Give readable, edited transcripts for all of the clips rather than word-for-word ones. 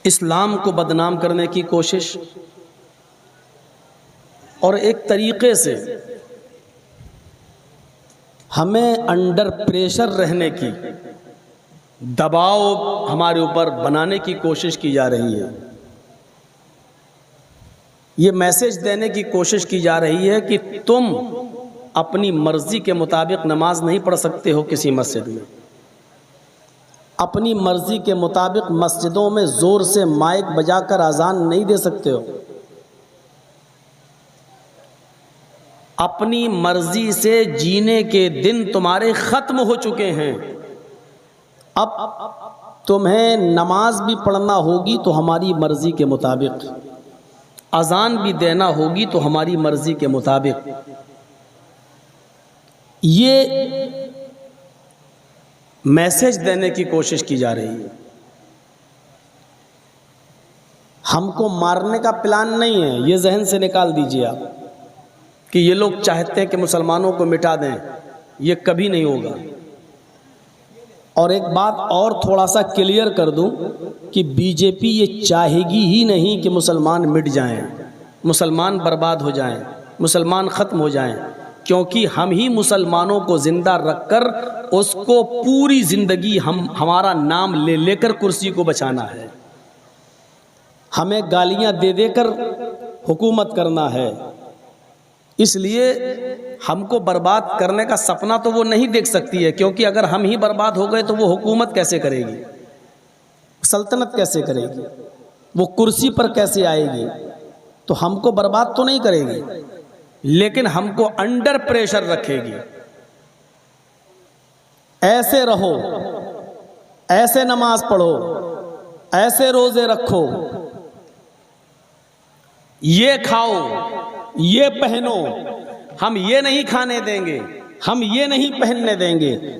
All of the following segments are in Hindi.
इस्लाम को बदनाम करने की कोशिश और एक तरीक़े से हमें अंडर प्रेशर रहने की, दबाव हमारे ऊपर बनाने की कोशिश की जा रही है। ये मैसेज देने की कोशिश की जा रही है कि तुम अपनी मर्ज़ी के मुताबिक नमाज नहीं पढ़ सकते हो किसी मस्जिद में, अपनी मर्ज़ी के मुताबिक मस्जिदों में ज़ोर से माइक बजाकर अजान नहीं दे सकते हो, अपनी मर्ज़ी से जीने के दिन तुम्हारे ख़त्म हो चुके हैं। अब तुम्हें नमाज भी पढ़ना होगी तो हमारी मर्ज़ी के मुताबिक, अजान भी देना होगी तो हमारी मर्ज़ी के मुताबिक। ये मैसेज देने की कोशिश की जा रही है। हमको मारने का प्लान नहीं है, ये जहन से निकाल दीजिए आप कि ये लोग चाहते हैं कि मुसलमानों को मिटा दें। ये कभी नहीं होगा। और एक बात और थोड़ा सा क्लियर कर दूं कि बीजेपी ये चाहेगी ही नहीं कि मुसलमान मिट जाएं, मुसलमान बर्बाद हो जाएं, मुसलमान ख़त्म हो जाएं, क्योंकि हम ही मुसलमानों को ज़िंदा रखकर उसको पूरी ज़िंदगी हमारा नाम ले लेकर कुर्सी को बचाना है। हमें गालियां दे देकर हुकूमत करना है। इसलिए हमको बर्बाद करने का सपना तो वो नहीं देख सकती है, क्योंकि अगर हम ही बर्बाद हो गए तो वो हुकूमत कैसे करेगी, सल्तनत कैसे करेगी, वो कुर्सी पर कैसे आएगी। तो हमको बर्बाद तो नहीं करेगी, लेकिन हमको अंडर प्रेशर रखेगी। ऐसे रहो, ऐसे नमाज पढ़ो, ऐसे रोजे रखो, ये खाओ, ये पहनो, हम ये नहीं खाने देंगे, हम ये नहीं पहनने देंगे।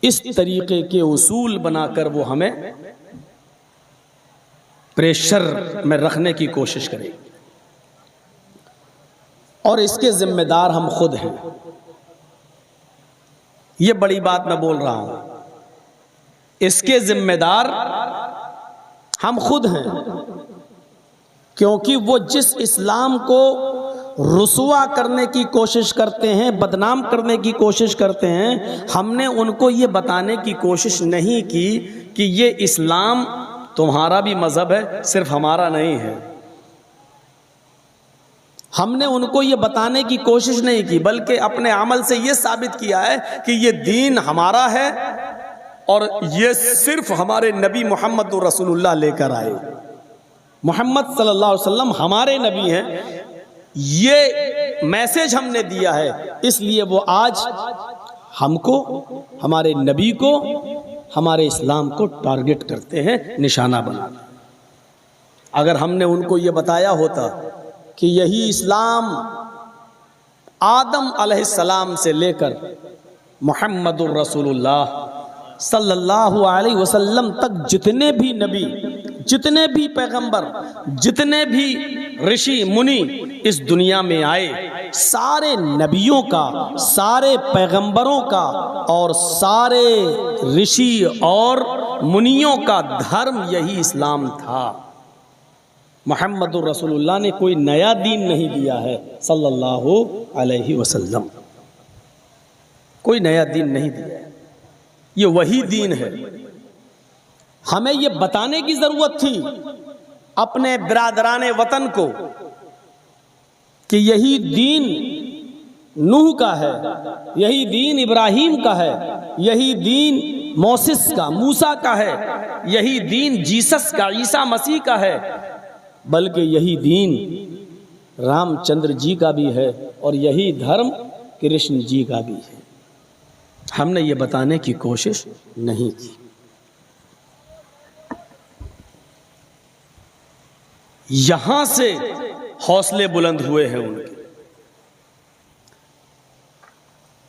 इस तरीके के उसूल बनाकर वो हमें प्रेशर में रखने की कोशिश करें, और इसके जिम्मेदार हम खुद हैं। ये बड़ी बात मैं बोल रहा हूं, इसके जिम्मेदार हम खुद हैं, क्योंकि वो जिस इस्लाम को रुसवा करने की कोशिश करते हैं, बदनाम करने की कोशिश करते हैं, हमने उनको ये बताने की कोशिश नहीं की कि ये इस्लाम तुम्हारा भी मज़हब है, सिर्फ हमारा नहीं है। हमने उनको ये बताने की कोशिश नहीं की, बल्कि अपने अमल से ये साबित किया है कि ये दीन हमारा है और ये सिर्फ हमारे नबी मोहम्मद रसूलुल्लाह लेकर आए। मोहम्मद सल्लल्लाहु अलैहि वसल्लम हमारे नबी हैं, ये मैसेज हमने दिया है। इसलिए वो आज हमको, हमारे नबी को, हमारे इस्लाम को टारगेट करते हैं, निशाना बना। अगर हमने उनको ये बताया होता कि यही इस्लाम आदम अलैहिस्सलाम से लेकर मुहम्मदुर रसूलुल्लाह सल्लल्लाहु अलैहि वसल्लम तक जितने भी नबी, जितने भी पैगंबर, जितने भी ऋषि मुनि इस दुनिया में आए, सारे नबियों का, सारे पैगंबरों का और सारे ऋषि और मुनियों का धर्म यही इस्लाम था। मुहम्मदुर रसूलुल्लाह ने कोई नया दीन नहीं दिया है, सल्लल्लाहु अलैहि वसल्लम, कोई नया दीन नहीं दिया है, ये वही दीन है। हमें ये बताने की जरूरत थी अपने बिरादराने वतन को कि यही दीन नूह का है, यही दीन इब्राहीम का है, यही दीन मोसेस का, मूसा का है, यही दीन जीसस का, ईसा मसीह का है, बल्कि यही दीन रामचंद्र जी का भी है और यही धर्म कृष्ण जी का भी है। हमने ये बताने की कोशिश नहीं की। यहां से हौसले बुलंद हुए हैं उनके।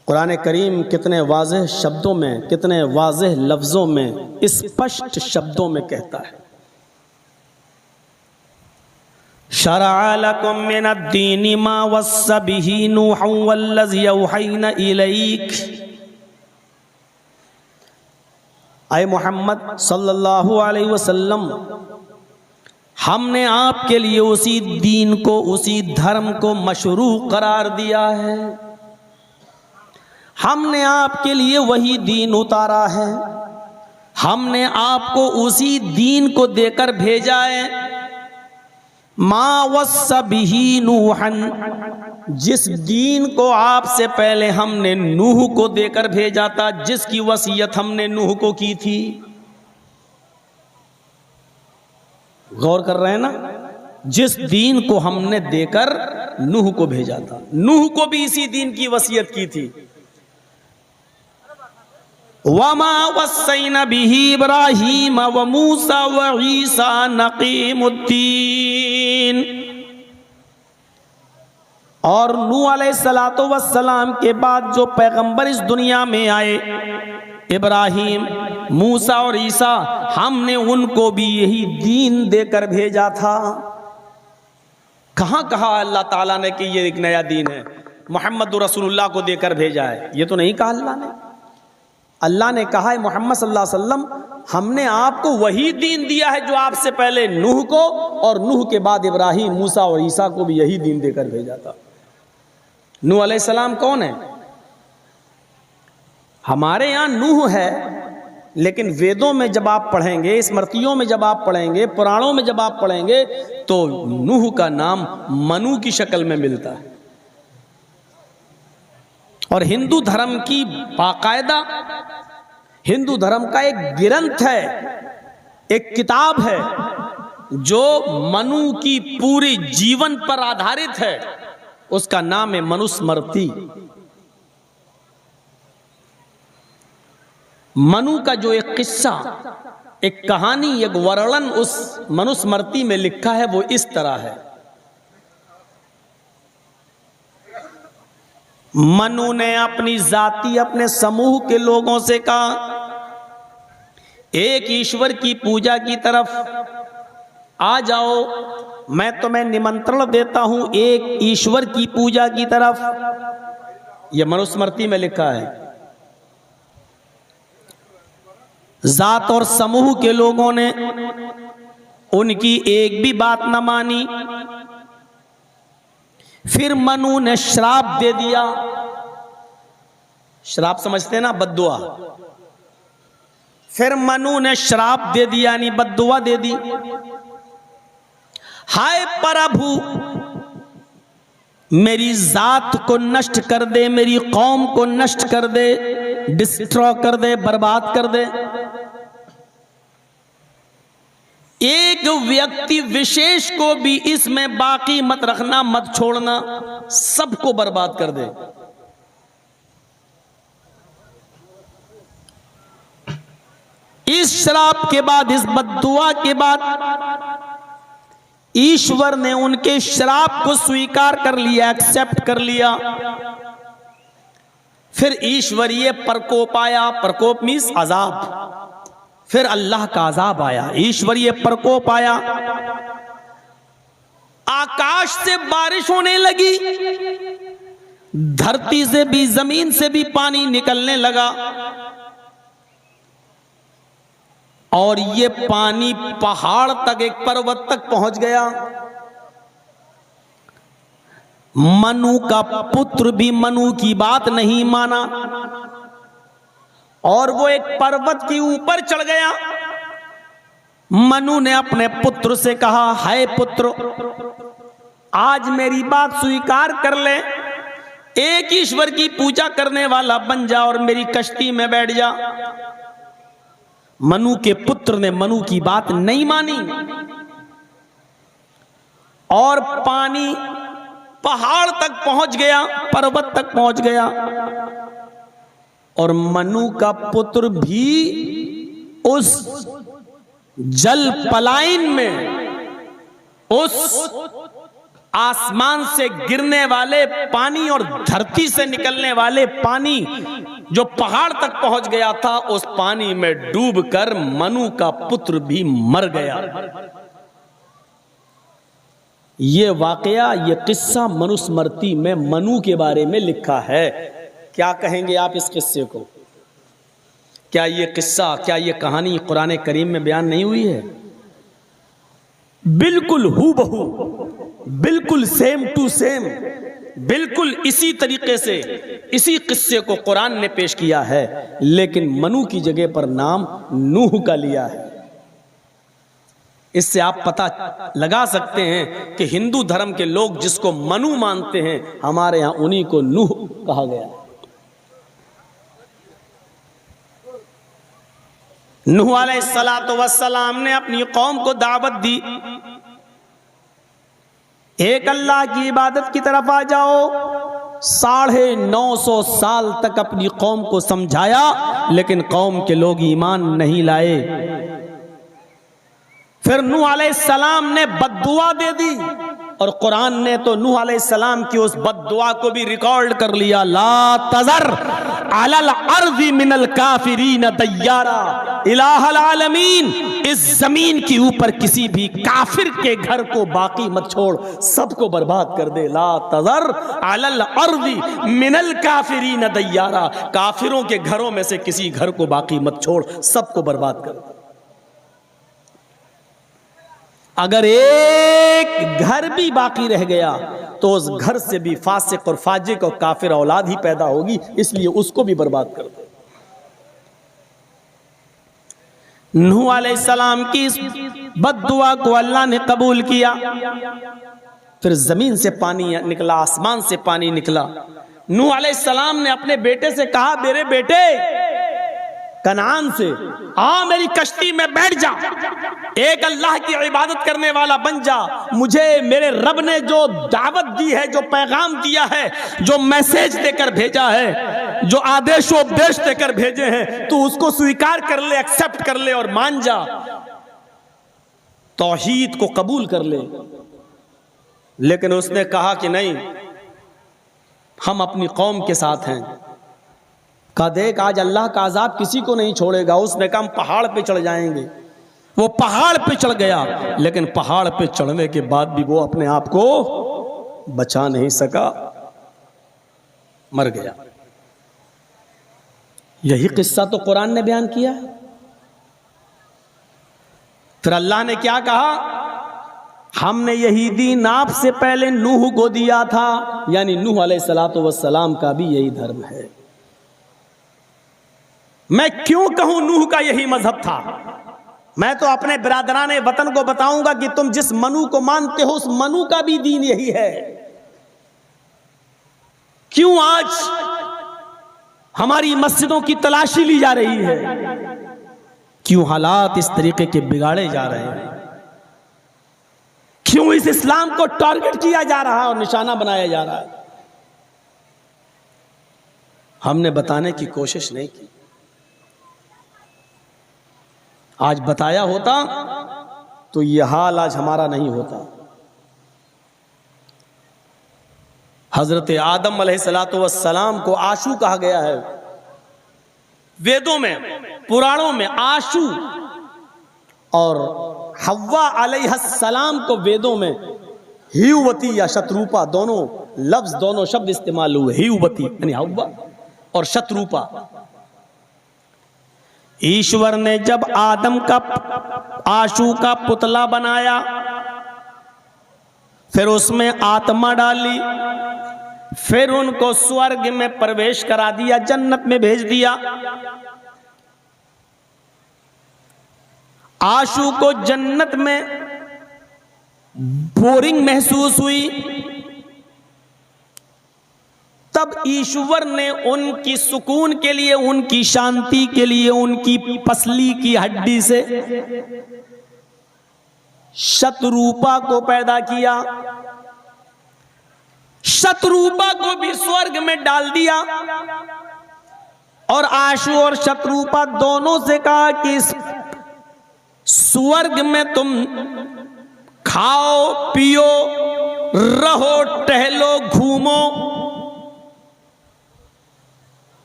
कुरान करीम कितने वाज़ेह शब्दों में, कितने वाज़ेह लफ्ज़ों में, स्पष्ट शब्दों में कहता है, शरअ लकुम मिनद्दीनि मा वस्सा बिही नूहन वल्लज़ी औहैना इलैक। आए मोहम्मद सल्लल्लाहु अलैहि वसल्लम, हमने आपके लिए उसी दीन को, उसी धर्म को मशरू करार दिया है। हमने आपके लिए वही दीन उतारा है। हमने आपको उसी दीन को देकर भेजा है। मा वस्सा बिही नूहन, जिस दीन को आपसे पहले हमने नूह को देकर भेजा था, जिसकी वसीयत हमने नूह को की थी। गौर कर रहे हैं ना, जिस दीन को हमने देकर नूह को भेजा था, नूह को भी इसी दीन की वसीयत की थी। वमा वस्सैना बिही इब्राहीम व मूसा व ईसा नकीमुद्दीन। और नूह अलैहिस्सलातु वस्सलाम के बाद जो पैगंबर इस दुनिया में आए, इब्राहीम, मूसा और ईसा, हमने उनको भी यही दीन देकर भेजा था। कहां कहा अल्लाह ताला ने कि ये एक नया दीन है, मोहम्मद रसूलुल्लाह को देकर भेजा है? ये तो नहीं कहा अल्लाह ने। अल्लाह ने कहा है मोहम्मद सल्लल्लाहु अलैहि वसल्लम, हमने आपको वही दीन दिया है जो आपसे पहले नूह को और नूह के बाद इब्राहीम, मूसा और ईसा को भी यही दीन देकर भेजा था। नूह अलैहिस्सलाम कौन है? हमारे यहाँ नूह है, लेकिन वेदों में जब आप पढ़ेंगे, स्मृतियों में जब आप पढ़ेंगे, पुराणों में जब आप पढ़ेंगे, तो नूह का नाम मनु की शक्ल में मिलता है। और हिंदू धर्म की बाकायदा, हिंदू धर्म का एक ग्रंथ है, एक किताब है जो मनु की पूरी जीवन पर आधारित है। उसका नाम है मनुस्मृति। मनु का जो एक किस्सा, एक कहानी, एक वर्णन उस मनुस्मृति में लिखा है, वो इस तरह है। मनु ने अपनी जाति, अपने समूह के लोगों से कहा, एक ईश्वर की पूजा की तरफ आ जाओ, मैं तुम्हें निमंत्रण देता हूं एक ईश्वर की पूजा की तरफ। यह मनुस्मृति में लिखा है। जात और समूह के लोगों ने उनकी एक भी बात न मानी। फिर मनु ने श्राप दे दिया। श्राप समझते ना, बद्दुआ। फिर मनु ने श्राप दे दिया, यानी बद्दुआ दे दी। हाय प्रभु, मेरी जात को नष्ट कर दे, मेरी कौम को नष्ट कर दे, डिस्ट्रॉय कर दे, बर्बाद कर दे। एक व्यक्ति विशेष को भी इसमें बाकी मत रखना, मत छोड़ना, सबको बर्बाद कर दे। इस श्राप के बाद, इस बद्दुआ के बाद ईश्वर ने उनके श्राप को स्वीकार कर लिया, एक्सेप्ट कर लिया। फिर ईश्वरीय प्रकोप आया। प्रकोप मीन्स अजाब। फिर अल्लाह का अजाब आया, ईश्वरीय प्रकोप आया। आकाश से बारिश होने लगी, धरती से भी, जमीन से भी पानी निकलने लगा, और ये पानी पहाड़ तक, एक पर्वत तक पहुंच गया। मनु का पुत्र भी मनु की बात नहीं माना, और वो एक पर्वत के ऊपर चढ़ गया। मनु ने अपने पुत्र से कहा, हाय पुत्र, आज मेरी बात स्वीकार कर ले, एक ईश्वर की पूजा करने वाला बन जा और मेरी कश्ती में बैठ जा। मनु के पुत्र ने मनु की बात नहीं मानी, और पानी पहाड़ तक पहुंच गया, पर्वत तक पहुंच गया। और मनु का पुत्र भी उस जल पलायन में, उस आसमान से गिरने वाले पानी और धरती से निकलने वाले पानी जो पहाड़ तक पहुंच गया था, उस पानी में डूबकर मनु का पुत्र भी मर गया। ये वाकया, ये किस्सा मनुस्मृति में मनु के बारे में लिखा है। क्या कहेंगे आप इस किस्से को? क्या ये किस्सा, क्या ये कहानी कुरान करीम में बयान नहीं हुई है? बिल्कुल हूबहू, बिल्कुल सेम टू सेम, बिल्कुल इसी तरीके से इसी किस्से को कुरान ने पेश किया है, लेकिन मनु की जगह पर नाम नूह का लिया है। इससे आप पता लगा सकते हैं कि हिंदू धर्म के लोग जिसको मनु मानते हैं, हमारे यहां उन्हीं को नूह कहा गया है। नूह अलैहिस्सलातु वस्सलाम ने अपनी कौम को दावत दी, एक अल्लाह की इबादत की तरफ आ जाओ। 950 साल तक अपनी कौम को समझाया, लेकिन कौम के लोग ईमान नहीं लाए। फिर नूह अलैहिस्सलाम ने बद्दुआ दे दी, और कुरान ने तो नूह अलैहिस्सलाम की उस बद्दुआ को भी रिकॉर्ड कर लिया, ला तज़र अलल अर्ज़ि मिनल काफिरीन दय्यारा इलाहल आलमीन, इस जमीन के ऊपर किसी भी काफिर के घर को बाकी मत छोड़, सबको बर्बाद कर दे। ला तज़र अलल अर्ज़ि मिनल काफिरीन दय्यारा, काफिरों के घरों में से किसी घर को बाकी मत छोड़, सबको बर्बाद कर दे। अगर एक घर भी बाकी रह गया तो उस घर से भी फासिक और फाजिक और काफिर औलाद ही पैदा होगी, इसलिए उसको भी बर्बाद कर दो। नूह अलैहिस्सलाम की इस बद्दुआ को अल्लाह ने कबूल किया। फिर जमीन से पानी निकला, आसमान से पानी निकला। नूह अलैहिस्सलाम ने अपने बेटे से कहा, मेरे बेटे कनान से, आ मेरी कश्ती में बैठ जा, एक अल्लाह की इबादत करने वाला बन जा। मुझे मेरे रब ने जो दावत दी है, जो पैगाम दिया है, जो मैसेज देकर भेजा है, जो आदेशोपदेश देकर भेजे हैं, तू उसको स्वीकार कर ले, एक्सेप्ट कर ले और मान जा, तौहीद को कबूल कर ले। लेकिन उसने कहा कि नहीं, हम अपनी कौम के साथ हैं। कहा देख, आज अल्लाह का अजाब किसी को नहीं छोड़ेगा। उसने कहा हम पहाड़ पे चढ़ जाएंगे। वो पहाड़ पे चढ़ गया, लेकिन पहाड़ पे चढ़ने के बाद भी वो अपने आप को बचा नहीं सका, मर गया। यही किस्सा तो कुरान ने बयान किया है। फिर अल्लाह ने क्या कहा, हमने यही दीन आपसे पहले नूह को दिया था, यानी नूह अलैहिस्सलातु वस्सलाम का भी यही धर्म है। मैं क्यों कहूं नूह का यही मजहब था? मैं तो अपने बिरादराने वतन को बताऊंगा कि तुम जिस मनु को मानते हो, उस मनु का भी दीन यही है। क्यों आज हमारी मस्जिदों की तलाशी ली जा रही है? क्यों हालात इस तरीके के बिगाड़े जा रहे हैं? क्यों इस इस्लाम को टारगेट किया जा रहा है और निशाना बनाया जा रहा है? हमने बताने की कोशिश नहीं की। आज बताया होता तो यह हाल आज हमारा नहीं होता। हजरत आदम अलैहिस्सलातु वस्सलाम को आशू कहा गया है वेदों में, पुराणों में आशू, और हव्वा अलैहिस्सलाम को वेदों में हियुवती या शत्रुपा, दोनों लफ्ज, दोनों शब्द इस्तेमाल हुए। हियुवती यानी हव्वा और शत्रुपा। ईश्वर ने जब आदम का आशू का पुतला बनाया, फिर उसमें आत्मा डाली, फिर उनको स्वर्ग में प्रवेश करा दिया, जन्नत में भेज दिया। आशू को जन्नत में बोरिंग महसूस हुई, तब ईश्वर ने उनकी सुकून के लिए, उनकी शांति के लिए, उनकी पसली की हड्डी से शतरूपा को पैदा किया। शतरूपा को भी स्वर्ग में डाल दिया, और आशू और शतरूपा दोनों से कहा कि इस स्वर्ग में तुम खाओ, पियो, रहो, टहलो, घूमो।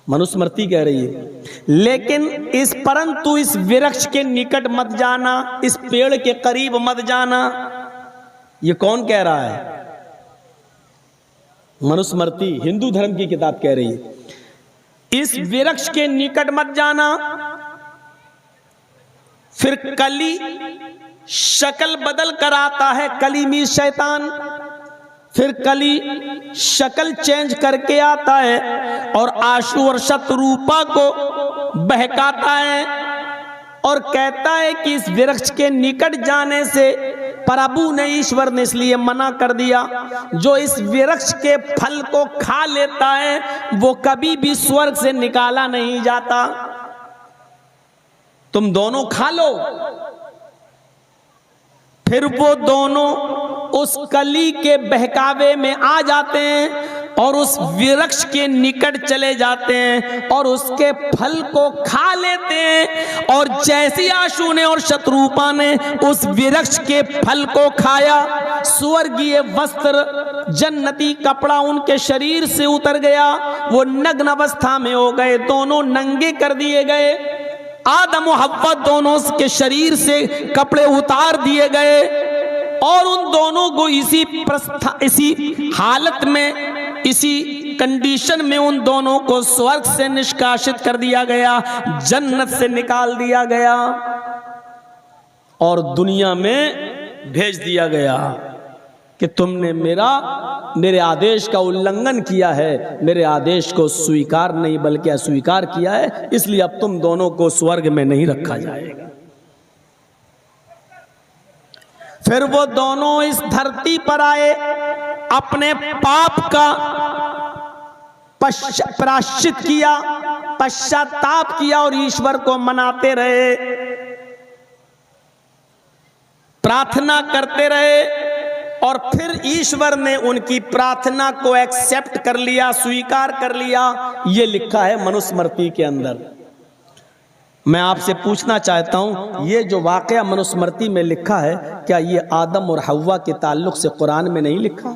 मनुस्मृति कह रही है, लेकिन परंतु इस वृक्ष के निकट मत जाना, इस पेड़ के करीब मत जाना। ये कौन कह रहा है? मनुस्मृति, हिंदू धर्म की किताब कह रही है, इस वृक्ष के निकट मत जाना। फिर कली शक्ल बदल कर आता है कलीमी शैतान, फिर कली शक्ल चेंज करके आता है और आशु और शत्रुपा को बहकाता है और कहता है कि इस वृक्ष के निकट जाने से प्रभु ने, ईश्वर ने इसलिए मना कर दिया, जो इस वृक्ष के फल को खा लेता है वो कभी भी स्वर्ग से निकाला नहीं जाता। तुम दोनों खा लो। फिर वो दोनों उस कली के बहकावे में आ जाते हैं और उस वृक्ष के निकट चले जाते हैं और उसके फल को खा लेते हैं। और जैसी आशु ने और शत्रुपा ने उस वृक्ष के फल को खाया, स्वर्गीय वस्त्र, जन्नती कपड़ा उनके शरीर से उतर गया, वो नग्न अवस्था में हो गए, दोनों नंगे कर दिए गए। आदम और हव्वा दोनों के शरीर से कपड़े उतार दिए गए और उन दोनों को इसी हालत में, इसी कंडीशन में उन दोनों को स्वर्ग से निष्कासित कर दिया गया, जन्नत से निकाल दिया गया और दुनिया में भेज दिया गया कि तुमने मेरे आदेश का उल्लंघन किया है, मेरे आदेश को स्वीकार नहीं बल्कि अस्वीकार किया है, इसलिए अब तुम दोनों को स्वर्ग में नहीं रखा जाएगा। फिर वो दोनों इस धरती पर आए, अपने पाप का प्रायश्चित किया, पश्चाताप किया और ईश्वर को मनाते रहे, प्रार्थना करते रहे और फिर ईश्वर ने उनकी प्रार्थना को एक्सेप्ट कर लिया, स्वीकार कर लिया। ये लिखा है मनुस्मृति के अंदर। मैं आपसे पूछना चाहता हूं, ये जो वाकया मनुस्मृति में लिखा है, क्या ये आदम और हव्वा के ताल्लुक से कुरान में नहीं लिखा?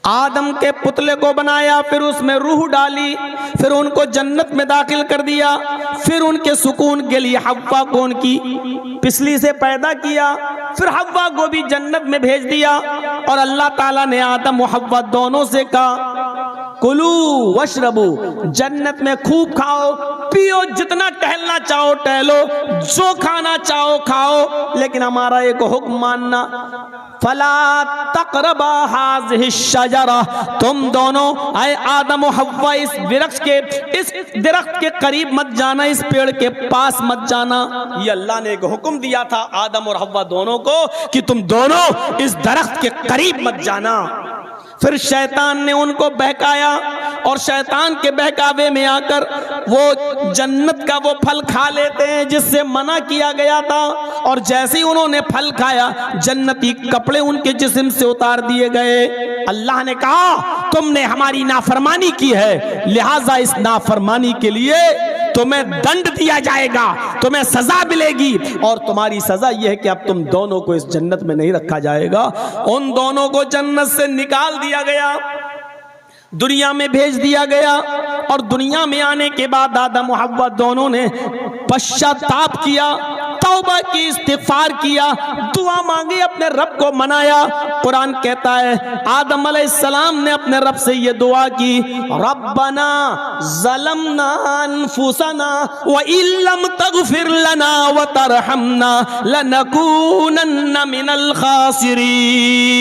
आदम के पुतले को बनाया, फिर उसमें रूह डाली, फिर उनको जन्नत में दाखिल कर दिया, फिर उनके सुकून के लिए हव्वा को उनकी पिसली से पैदा किया, फिर हव्वा को भी जन्नत में भेज दिया और अल्लाह ताला ने आदम और हव्वा दोनों से कहा कुलू वशरबू, जन्नत में खूब खाओ पियो, जितना टहलना चाहो टहलो, जो खाना चाहो खाओ, लेकिन हमारा एक हुक्म मानना, फला तक़रबा हाज़िहि शजरा, तुम दोनों आए आदम और हव्वा इस दरख्त के करीब मत जाना, इस पेड़ के पास मत जाना। ये अल्लाह ने एक हुक्म दिया था आदम और हव्वा दोनों को कि तुम दोनों इस दरख्त के करीब मत जाना। फिर शैतान ने उनको बहकाया और शैतान के बहकावे में आकर वो जन्नत का वो फल खा लेते हैं जिससे मना किया गया था, और जैसे ही उन्होंने फल खाया जन्नती कपड़े उनके जिस्म से उतार दिए गए। अल्लाह ने कहा तुमने हमारी नाफरमानी की है, लिहाजा इस नाफरमानी के लिए तुम्हें दंड दिया जाएगा, तुम्हें सजा मिलेगी, और तुम्हारी सजा यह है कि अब तुम दोनों को इस जन्नत में नहीं रखा जाएगा। उन दोनों को जन्नत से निकाल दिया गया, दुनिया में भेज दिया गया, और दुनिया में आने के बाद आदम और हव्वा दोनों ने पश्चाताप किया, तौबा की, इस्तिग़फ़ार किया, दुआ मांगी, अपने रब को मनाया। कुरान कहता है आदम अलैहिस्सलाम ने अपने रब से ये दुआ की, रब्बना ज़लमना अनफुसना व इल्लम तग़फ़िर लना व तरहमना लनकूनन्ना मिनल ख़ासिरीन।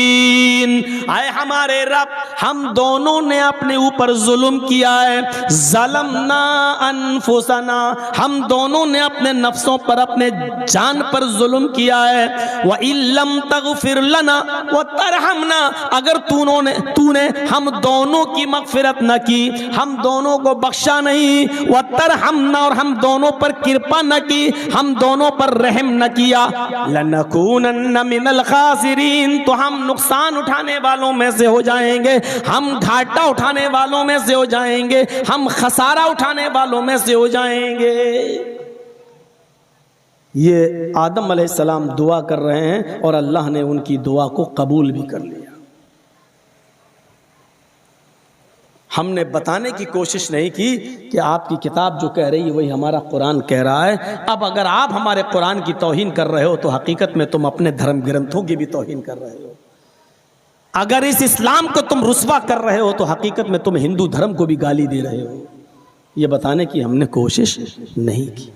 आए हमारे रब, हम दोनों ने अपने ऊपर जुल्म किया है, ज़लमना अनफुसना, हम दोनों ने अपने नफ्सों पर, अपने जान पर जुल्म किया है, व इल्लम तग़फ़िर लना व तरहमना, अगर तूने हम दोनों की मग़फ़िरत न की, हम दोनों को बख्शा नहीं, व तरहमना, और हम दोनों पर कृपा न की, हम दोनों पर रहम न किया, लनकूनन्ना मिनल ख़ासिरीन, तो हम नुकसान उठाने वालों में से हो जाएंगे, हम घाटा उठाने वालों में से हो जाएंगे, हम खसारा उठाने वालों में से हो जाएंगे। ये आदम अलैहिस्सलाम दुआ कर रहे हैं और अल्लाह ने उनकी दुआ को कबूल भी कर लिया। हमने बताने की कोशिश नहीं की कि आपकी किताब जो कह रही है वही हमारा कुरान कह रहा है। अब अगर आप हमारे कुरान की तौहीन कर रहे हो तो हकीकत में तुम अपने धर्म ग्रंथों की भी तौहीन कर रहे हो। अगर इस इस्लाम को तुम रुस्वा कर रहे हो तो हकीकत में तुम हिंदू धर्म को भी गाली दे रहे हो। ये बताने की हमने कोशिश नहीं की।